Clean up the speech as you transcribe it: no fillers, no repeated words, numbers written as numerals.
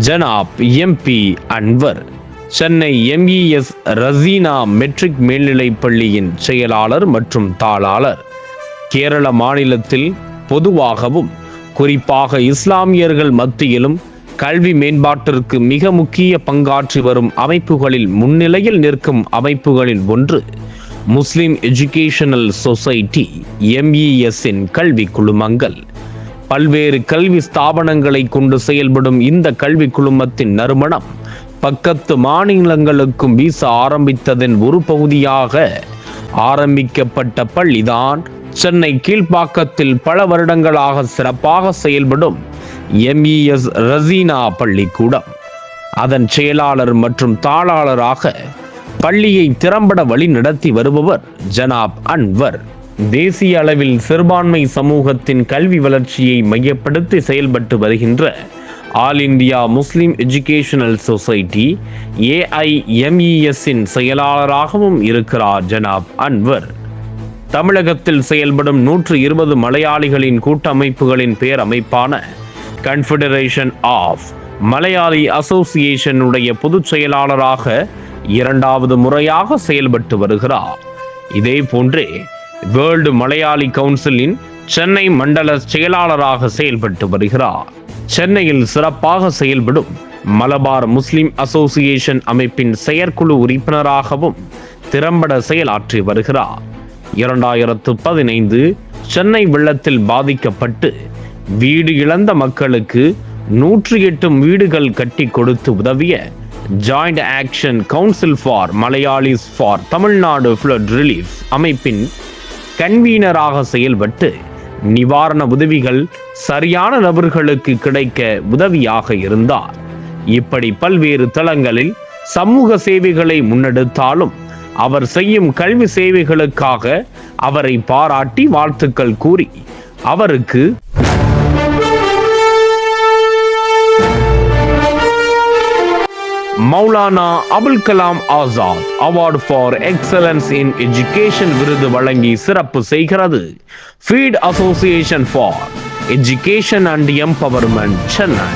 ஜனாப் MP Anwar. Chennai MES Raseena matric மேல்நிலைப் பள்ளியின் செயலாளர் மற்றும் தாளாளர். கேரள மாநிலத்தில் பொதுவாகவும் குறிப்பாக இஸ்லாமியர்கள் மத்தியிலும் கல்வி மேம்பாட்டிற்கு மிக முக்கிய பங்காற்றி வரும் அமைப்புகளில் முன்னிலையில் நிற்கும் அமைப்புகளில் ஒன்று முஸ்லிம் எஜுகேஷனல் சொசைட்டி MES-இன் கல்வி குழுமங்கள். பல்வேறு கல்வி ஸ்தாபனங்களை கொண்டு செயல்படும் இந்த கல்வி குழுமத்தின் நறுமணம் பக்கத்து மாநிலங்களுக்கும் வீச ஆரம்பித்ததன் ஒரு பகுதியாக ஆரம்பிக்கப்பட்ட பள்ளிதான் சென்னை கீழ்ப்பாக்கத்தில் பல வருடங்களாக சிறப்பாக செயல்படும் MES ரசீனா பள்ளிக்கூடம். அதன் செயலாளர் மற்றும் தாளாளராக பள்ளியை திறம்பட வழி நடத்தி வருபவர் ஜனாப் அன்வர். தேசிய அளவில் சிறுபான்மை சமூகத்தின் கல்வி வளர்ச்சியை மையப்படுத்தி செயல்பட்டு வருகின்ற ஆல் இந்தியா முஸ்லிம் எஜுகேஷனல் சொசைட்டி AIMES-இன் செயலாளராகவும் இருக்கிறார் ஜனாப் அன்வர். தமிழகத்தில் செயல்படும் 120 மலையாளிகளின் கூட்டமைப்புகளின் பேரமைப்பான கன்ஃபெடரேஷன் ஆஃப் மலையாளி அசோசியேஷனுடைய பொதுச் செயலாளராக 2வது முறையாக செயல்பட்டு வருகிறார். இதே போன்றே வேர்ல்டு மலையாளி கவுன்சிலின் சென்னை மண்டல செயலாளராக செயல்பட்டு வருகிறார். சென்னையில் சிறப்பாக செயல்படும் மலபார் முஸ்லிம் அசோசியேஷன் அமைப்பின் செயற்குழு உறுப்பினராகவும் திறம்பட செயலாற்றி வருகிறார். 2015 சென்னை வெள்ளத்தில் பாதிக்கப்பட்டு வீடு இழந்த மக்களுக்கு 108 வீடுகள் கட்டி கொடுத்து உதவிய joint action council for Malayalis for Tamil Nadu flood relief அமைப்பின் கன்வீனராக செயல்பட்டு நிவாரண உதவிகள் சரியான நபர்களுக்கு கிடைக்க உதவியாக இருந்தார். இப்படி பல்வேறு தளங்களில் சமூக சேவைகளை முன்னெடுத்தாலும் அவர் செய்யும் கல்வி சேவைகளுக்காக அவரை பாராட்டி வாழ்த்துக்கள் கூறி அவருக்கு Maulana Abul Kalam Azad award for excellence in education விருது வழங்கி சிறப்பு செய்கிறது FEAT association for education and empowerment Chennai.